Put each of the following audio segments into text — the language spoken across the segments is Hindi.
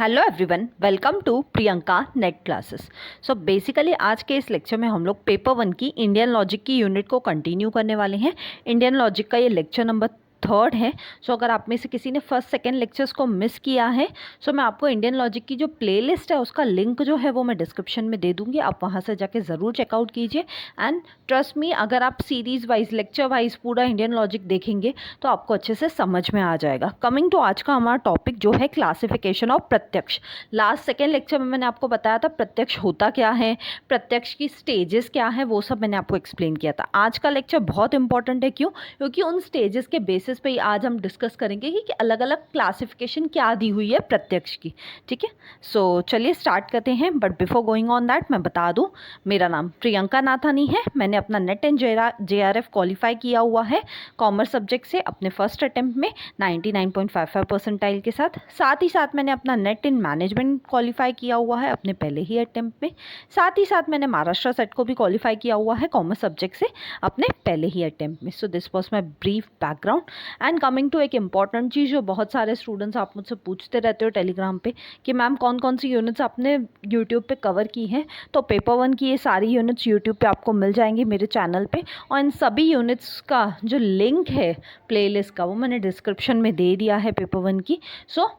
Hello everyone, welcome to Priyanka NET classes. So basically आज के इस लेक्चर में हम लोग पेपर 1 की इंडियन लॉजिक की यूनिट को कंटिन्यू करने वाले हैं। इंडियन लॉजिक का ये लेक्चर नंबर 3 है। सो अगर आप में से किसी ने फर्स्ट सेकंड लेक्चर्स को मिस किया है, सो मैं आपको इंडियन लॉजिक की जो प्लेलिस्ट है उसका लिंक जो है वो मैं डिस्क्रिप्शन में दे दूँगी। आप वहाँ से जाके ज़रूर चेकआउट कीजिए। एंड ट्रस्ट मी, अगर आप सीरीज़ वाइज लेक्चर वाइज पूरा इंडियन लॉजिक देखेंगे तो आपको अच्छे से समझ में आ जाएगा। कमिंग टू आज का हमारा टॉपिक जो है क्लासिफिकेशन ऑफ प्रत्यक्ष। लास्ट सेकेंड लेक्चर में मैंने आपको बताया था प्रत्यक्ष होता क्या है, प्रत्यक्ष की स्टेजेस क्या है, वो सब मैंने आपको एक्सप्लेन किया था। आज का लेक्चर बहुत इंपॉर्टेंट है। क्यों? क्योंकि उन स्टेजेस के बेसिस पे ही आज हम डिस्कस करेंगे कि अलग अलग क्लासिफिकेशन क्या दी हुई है प्रत्यक्ष की। ठीक है, सो चलिए स्टार्ट करते हैं। But before going on that मैं बता दूं, मेरा नाम प्रियंका नाथानी है। मैंने अपना नेट एंड JRF क्वालिफाई किया हुआ है कॉमर्स सब्जेक्ट से अपने फर्स्ट अटेम्प्ट में 99.55 परसेंटाइल के साथ। साथ ही साथ मैंने अपना नेट इन मैनेजमेंट क्वालिफाई किया हुआ है अपने पहले ही अटेम्प्ट में। साथ ही साथ मैंने महाराष्ट्र सेट को भी क्वालिफाई किया हुआ है कॉमर्स सब्जेक्ट से अपने पहले ही अटेम्प्ट में। So this was my brief background. And coming to एक इंपॉर्टेंट चीज़ जो बहुत सारे स्टूडेंट्स आप मुझसे पूछते रहते हो टेलीग्राम पे कि मैम कौन कौन सी यूनिट्स आपने यूट्यूब पे कवर की हैं। तो पेपर 1 की ये सारी यूनिट्स यूट्यूब पे आपको मिल जाएंगी मेरे चैनल पे। और इन सभी यूनिट्स का जो लिंक है प्लेलिस्ट का वो मैंने डिस्क्रिप्शन में दे दिया है पेपर 1 की। सो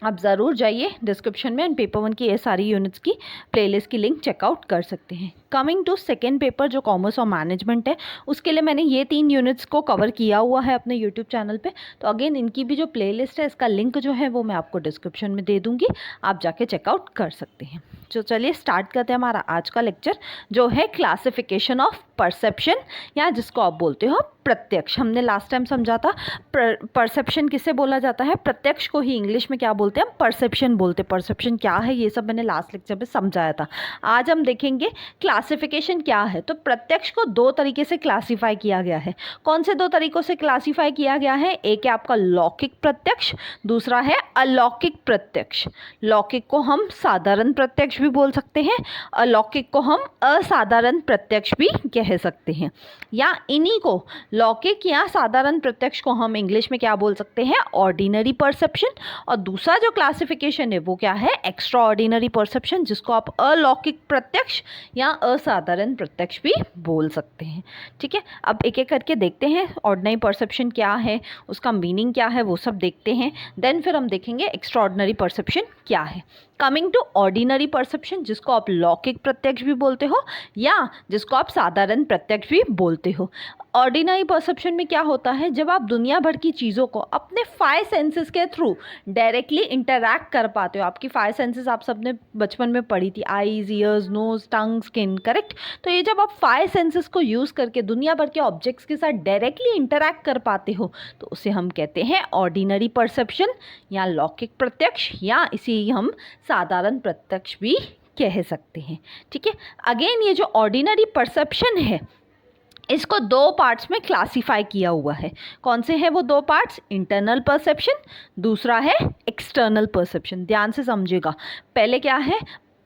आप ज़रूर जाइए डिस्क्रिप्शन में एंड पेपर 1 की ये सारी यूनिट्स की प्लेलिस्ट की लिंक चेकआउट कर सकते हैं। कमिंग टू सेकेंड पेपर जो कॉमर्स और मैनेजमेंट है, उसके लिए मैंने ये 3 यूनिट्स को कवर किया हुआ है अपने यूट्यूब चैनल पे। तो अगेन इनकी भी जो प्लेलिस्ट है इसका लिंक जो है वो मैं आपको डिस्क्रिप्शन में दे दूँगी, आप जाके चेकआउट कर सकते हैं। तो चलिए स्टार्ट करते हैं हमारा आज का लेक्चर जो है क्लासिफिकेशन ऑफ परसेप्शन, या जिसको आप बोलते हो प्रत्यक्ष। हमने लास्ट टाइम समझा था परसेप्शन किसे बोला जाता है, प्रत्यक्ष को ही इंग्लिश में क्या बोलते हैं, हम परसेप्शन बोलते हैं। परसेप्शन क्या है ये सब मैंने लास्ट लेक्चर में समझाया था। आज हम देखेंगे क्लासिफिकेशन क्या है। तो प्रत्यक्ष को 2 तरीके से क्लासीफाई किया गया है। कौन से 2 तरीकों से क्लासीफाई किया गया है? एक है आपका लौकिक प्रत्यक्ष, दूसरा है अलौकिक प्रत्यक्ष। लौकिक को हम साधारण प्रत्यक्ष भी बोल सकते हैं, अलौकिक को हम असाधारण प्रत्यक्ष भी कह सकते हैं। या इन्हीं को लौकिक या साधारण प्रत्यक्ष को हम इंग्लिश में क्या बोल सकते हैं, ऑर्डिनरी परसेप्शन। और दूसरा जो क्लासिफिकेशन है वो क्या है, एक्स्ट्रा ऑर्डिनरी परसेप्शन, जिसको आप अलौकिक प्रत्यक्ष या असाधारण प्रत्यक्ष भी बोल सकते हैं। ठीक है, अब एक एक करके देखते हैं ऑर्डिनरी परसेप्शन क्या है, उसका मीनिंग क्या है, वो सब देखते हैं। देन फिर हम देखेंगे एक्स्ट्रा ऑर्डिनरी परसेप्शन क्या है। कमिंग टू ऑर्डिनरी परसेप्शन, जिसको आप लौकिक प्रत्यक्ष भी बोलते हो या जिसको आप साधारण प्रत्यक्ष भी बोलते हो। ऑर्डिनरी परसेप्शन में क्या होता है, जब आप दुनिया भर की चीज़ों को अपने 5 सेंसेस के थ्रू डायरेक्टली इंटरैक्ट कर पाते हो। आपकी 5 सेंसेस आप सबने बचपन में पढ़ी थी, आईज, ईयर्स, नोज, टंग, स्किन, करेक्ट। तो ये जब आप 5 सेंसेस को यूज़ करके दुनिया भर के ऑब्जेक्ट्स के साथ डायरेक्टली इंटरैक्ट कर पाते हो तो उसे हम कहते हैं ऑर्डिनरी परसेप्शन या लौकिक प्रत्यक्ष, या इसे हम साधारण प्रत्यक्ष भी कह सकते हैं। ठीक है, अगेन ये जो ऑर्डिनरी परसेप्शन है इसको 2 पार्ट्स में क्लासीफाई किया हुआ है। कौन से हैं वो 2 पार्ट्स? इंटरनल परसेप्शन, दूसरा है एक्सटर्नल परसेप्शन। ध्यान से समझिएगा। पहले क्या है,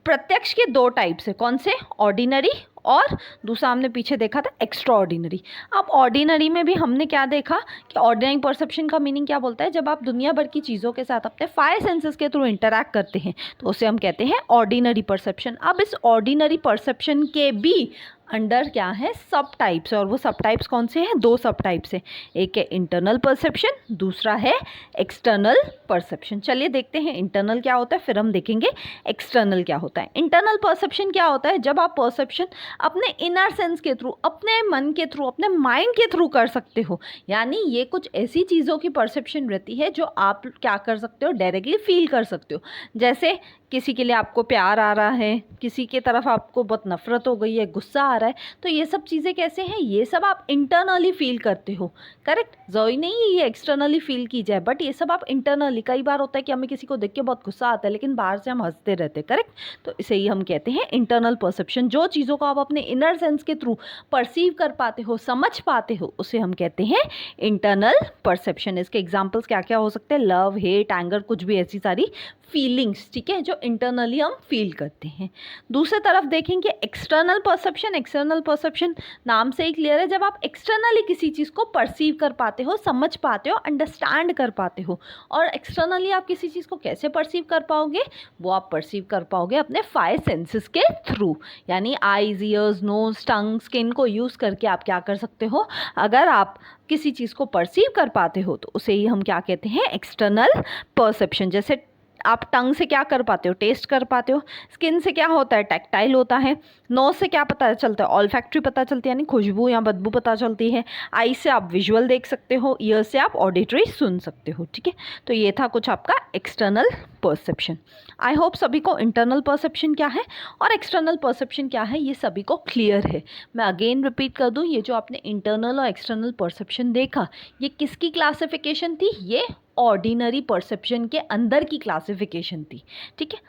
प्रत्यक्ष के 2 टाइप्स है। कौन से? ऑर्डिनरी, और दूसरा हमने पीछे देखा था एक्स्ट्रा ऑर्डिनरी। अब ऑर्डिनरी में भी हमने क्या देखा कि ऑर्डिनरी परसेप्शन का मीनिंग क्या बोलता है, जब आप दुनिया भर की चीज़ों के साथ अपने 5 सेंसेस के थ्रू इंटरैक्ट करते हैं तो उसे हम कहते हैं ऑर्डिनरी परसेप्शन। अब इस ऑर्डिनरी परसेप्शन के भी अंडर क्या है, सब टाइप्स, और वो सब टाइप्स कौन से हैं? 2 सब टाइप्स हैं। एक है इंटरनल परसेप्शन, दूसरा है एक्सटर्नल परसेप्शन। चलिए देखते हैं इंटरनल क्या होता है, फिर हम देखेंगे एक्सटर्नल क्या होता है। इंटरनल परसेप्शन क्या होता है, जब आप परसेप्शन अपने इनर सेंस के थ्रू, अपने मन के थ्रू, अपने माइंड के थ्रू कर सकते हो। यानी ये कुछ ऐसी चीज़ों की परसेप्शन रहती है जो आप क्या कर सकते हो, डायरेक्टली फील कर सकते हो। जैसे किसी के लिए आपको प्यार आ रहा है, किसी के तरफ आपको बहुत नफरत हो गई है, गुस्सा आ रहा है, तो ये सब चीज़ें कैसे हैं, ये सब आप इंटरनली फील करते हो। करेक्ट, ज़रूरी नहीं है ये एक्सटर्नली फील की जाए, बट ये सब आप इंटरनली, कई बार होता है कि हमें किसी को देख के बहुत गुस्सा आता है लेकिन बाहर से हम हंसते रहते हैं। करेक्ट, तो इसे ही हम कहते हैं इंटरनल परसेप्शन। जो चीज़ों को आप अपने इनर सेंस के थ्रू परसीव कर पाते हो, समझ पाते हो, उसे हम कहते हैं इंटरनल परसेप्शन। इसके एग्जाम्पल्स क्या क्या हो सकते हैं, लव, हेट, एंगर, कुछ भी ऐसी सारी फीलिंग्स, ठीक है, जो इंटरनली हम फील करते हैं। दूसरी तरफ देखेंगे एक्सटर्नल परसेप्शन। एक्सटर्नल परसेप्शन नाम से ही क्लियर है, जब आप एक्सटर्नली किसी चीज़ को परसीव कर पाते हो, समझ पाते हो, अंडरस्टैंड कर पाते हो। और एक्सटर्नली आप किसी चीज़ को कैसे परसीव कर पाओगे, वो आप परसीव कर पाओगे अपने 5 सेंसेस के थ्रू, यानी आईज, ईयर्स, नोज, टंग, स्किन को यूज़ करके आप क्या कर सकते हो, अगर आप किसी चीज़ को परसीव कर पाते हो तो उसे ही हम क्या कहते हैं, एक्सटर्नल परसेप्शन। जैसे आप टंग से क्या कर पाते हो, टेस्ट कर पाते हो, स्किन से क्या होता है, टैक्टाइल होता है, नोज से क्या पता चलता है, ऑल्फैक्ट्री पता चलती है यानी खुशबू या बदबू पता चलती है, आई से आप विजुअल देख सकते हो, ईयर से आप ऑडिटरी सुन सकते हो। ठीक है, तो ये था कुछ आपका एक्सटर्नल परसेप्शन। आई होप सभी को इंटरनल परसेप्शन क्या है और एक्सटर्नल परसेप्शन क्या है ये सभी को क्लियर है। मैं अगेन रिपीट कर दूं, ये जो आपने इंटरनल और एक्सटर्नल परसेप्शन देखा, ये किसकी क्लासिफिकेशन थी, ये ऑर्डिनरी परसेप्शन के अंदर की क्लासिफिकेशन थी। ठीक है,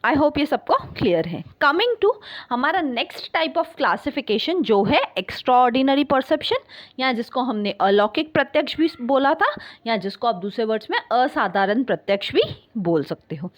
आई होप ये सबको क्लियर है। कमिंग टू हमारा नेक्स्ट टाइप ऑफ क्लासिफिकेशन जो है एक्स्ट्रा ऑर्डिनरी परसेप्शन, या जिसको हमने अलौकिक प्रत्यक्ष भी बोला था, या जिसको आप दूसरे वर्ड्स में असाधारण प्रत्यक्ष भी बोल सकते हो।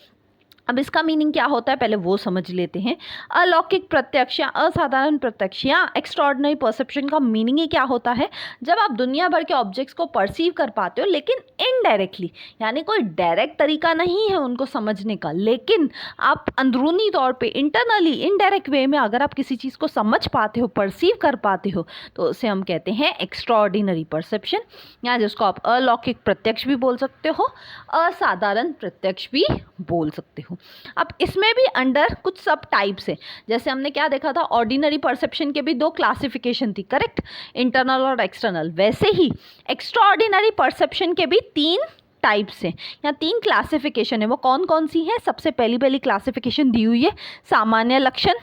अब इसका मीनिंग क्या होता है पहले वो समझ लेते हैं। अलौकिक प्रत्यक्ष या असाधारण प्रत्यक्ष या एक्स्ट्राऑर्डिनरी परसेप्शन का मीनिंग ही क्या होता है, जब आप दुनिया भर के ऑब्जेक्ट्स को परसीव कर पाते हो लेकिन इनडायरेक्टली, यानी कोई डायरेक्ट तरीका नहीं है उनको समझने का, लेकिन आप अंदरूनी तौर पे इंटरनली इनडायरेक्ट वे में अगर आप किसी चीज़ को समझ पाते हो, परसीव कर पाते हो, तो उसे हम कहते हैं एक्स्ट्राऑर्डिनरी परसेप्शन, या जिसको आप अलौकिक प्रत्यक्ष भी बोल सकते हो, असाधारण प्रत्यक्ष भी बोल सकते हो। अब इसमें भी अंडर कुछ सब टाइप्स है, जैसे हमने क्या देखा था, ऑर्डिनरी परसेप्शन के भी 2 क्लासिफिकेशन थी, करेक्ट, इंटरनल और एक्सटर्नल। वैसे ही एक्स्ट्रा ऑर्डिनरी परसेप्शन के भी 3 टाइप्स हैं या 3 क्लासिफिकेशन है। वो कौन कौन सी है, सबसे पहली क्लासिफिकेशन दी हुई है सामान्य लक्षण,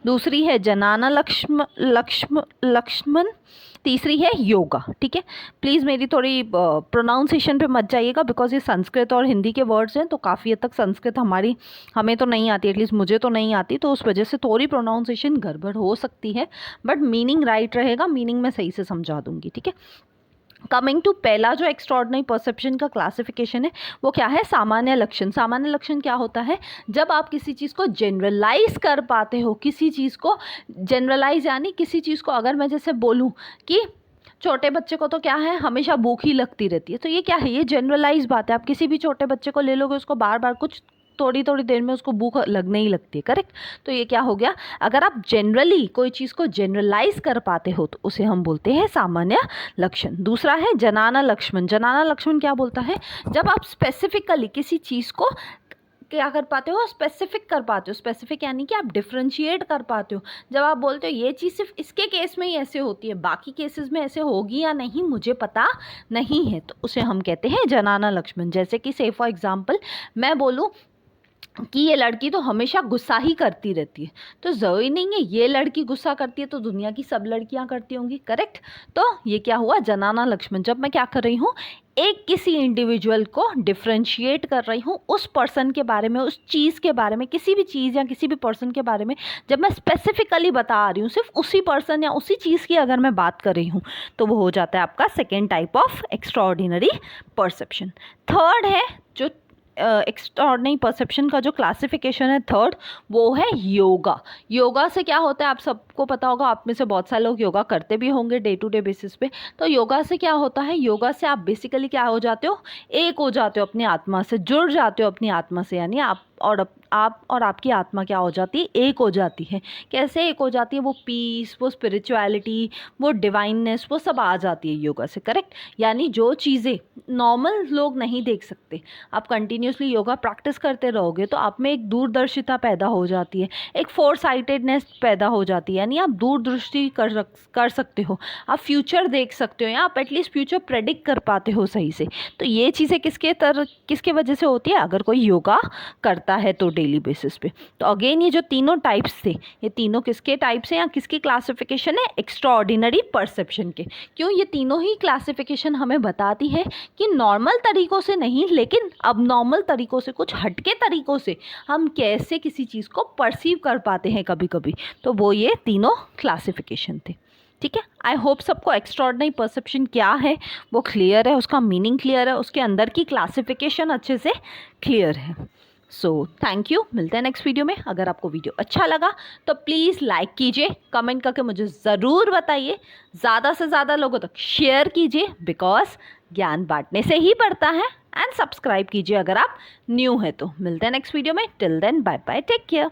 दूसरी है जनाना लक्ष्मण, तीसरी है योगा। ठीक है, प्लीज़ मेरी थोड़ी प्रोनाउंसिएशन पे मत जाइएगा, बिकॉज ये संस्कृत और हिंदी के वर्ड्स हैं, तो काफ़ी हद तक संस्कृत हमें तो नहीं आती, एटलीस्ट मुझे तो नहीं आती, तो उस वजह से थोड़ी प्रोनाउंसिएशन गड़बड़ हो सकती है, बट मीनिंग राइट रहेगा, मीनिंग मैं सही से समझा दूंगी। ठीक है, कमिंग टू पहला जो एक्स्ट्राऑर्डिनरी परसेप्शन का क्लासिफिकेशन है वो क्या है, सामान्य लक्षण। सामान्य लक्षण क्या होता है, जब आप किसी चीज़ को जनरलाइज कर पाते हो, किसी चीज़ को जनरलाइज यानी किसी चीज़ को अगर मैं जैसे बोलूँ कि छोटे बच्चे को तो क्या है, हमेशा भूख ही लगती रहती है, तो ये क्या है, ये जनरलाइज बात है। आप किसी भी छोटे बच्चे को ले लोगे, उसको बार बार कुछ थोड़ी थोड़ी देर में उसको भूख लगने ही लगती है, करेक्ट। तो ये क्या हो गया, अगर आप जनरली कोई चीज़ को जनरलाइज कर पाते हो तो उसे हम बोलते हैं सामान्य लक्षण। दूसरा है जनाना लक्ष्मण। जनाना लक्ष्मण क्या बोलता है, जब आप स्पेसिफिकली किसी चीज़ को क्या कर पाते हो, स्पेसिफिक कर पाते हो। स्पेसिफिक यानी कि आप डिफ्रेंशिएट कर पाते हो। जब आप बोलते हो ये चीज़ सिर्फ इसके केस में ही ऐसे होती है, बाकी केसेस में ऐसे होगी या नहीं मुझे पता नहीं है, तो उसे हम कहते हैं जनाना लक्ष्मण। जैसे कि से फॉर एग्जाम्पल मैं बोलूँ कि ये लड़की तो हमेशा गुस्सा ही करती रहती है, तो ज़रूरी नहीं है ये लड़की गुस्सा करती है तो दुनिया की सब लड़कियां करती होंगी, करेक्ट। तो ये क्या हुआ, जनाना लक्ष्मण। जब मैं क्या कर रही हूँ, एक किसी इंडिविजुअल को डिफ्रेंशिएट कर रही हूँ, उस पर्सन के बारे में, उस चीज़ के बारे में, किसी भी चीज़ या किसी भी पर्सन के बारे में जब मैं स्पेसिफिकली बता रही हूँ, सिर्फ उसी पर्सन या उसी चीज़ की अगर मैं बात कर रही हूँ, तो वो हो जाता है आपका second type of extraordinary perception. Third है जो एक्स्ट्राऑर्डिनरी परसेप्शन का जो क्लासिफिकेशन है थर्ड, वो है योगा। योगा से क्या होता है आप सबको पता होगा, आप में से बहुत सारे लोग योगा करते भी होंगे डे टू डे बेसिस पे। तो योगा से क्या होता है, योगा से आप बेसिकली क्या हो जाते हो, एक हो जाते हो अपनी आत्मा से, जुड़ जाते हो अपनी आत्मा से, यानी आप और आपकी आत्मा क्या हो जाती है, एक हो जाती है। कैसे एक हो जाती है, वो पीस, वो स्पिरिचुअलिटी, वो डिवाइननेस, वो सब आ जाती है योगा से, करेक्ट। यानी जो चीज़ें नॉर्मल लोग नहीं देख सकते, आप कंटिन्यूसली योगा प्रैक्टिस करते रहोगे तो आप में एक दूरदर्शिता पैदा हो जाती है, एक फोर साइटेडनेस पैदा हो जाती है, यानी आप दूरदृष्टि कर सकते हो, आप फ्यूचर देख सकते हो, या आप एटलीस्ट फ्यूचर प्रेडिक्ट कर पाते हो सही से। तो ये चीज़ें किसके वजह से होती है, अगर कोई योगा करता है तो डेली बेसिस पे। तो अगेन ये जो तीनों टाइप्स थे, ये तीनों किसके टाइप्स हैं या किसकी क्लासिफिकेशन है, एक्स्ट्राऑर्डिनरी परसेप्शन के। क्यों, ये तीनों ही क्लासिफिकेशन हमें बताती है कि नॉर्मल तरीकों से नहीं, लेकिन अब नॉर्मल तरीकों से, कुछ हटके तरीकों से हम कैसे किसी चीज़ को परसीव कर पाते हैं कभी कभी। तो वो ये तीनों क्लासिफिकेशन थे, ठीक है। आई होप सबको एक्स्ट्राऑर्डिनरी परसेप्शन क्या है वो क्लियर है, उसका मीनिंग क्लियर है, उसके अंदर की क्लासिफिकेशन अच्छे से क्लियर है। सो थैंक यू, मिलते हैं नेक्स्ट वीडियो में। अगर आपको वीडियो अच्छा लगा तो प्लीज़ लाइक कीजिए, कमेंट करके मुझे ज़रूर बताइए, ज़्यादा से ज़्यादा लोगों तक शेयर कीजिए, बिकॉज ज्ञान बांटने से ही बढ़ता है। एंड सब्सक्राइब कीजिए अगर आप न्यू हैं तो। मिलते हैं नेक्स्ट वीडियो में। Till then bye bye, take care.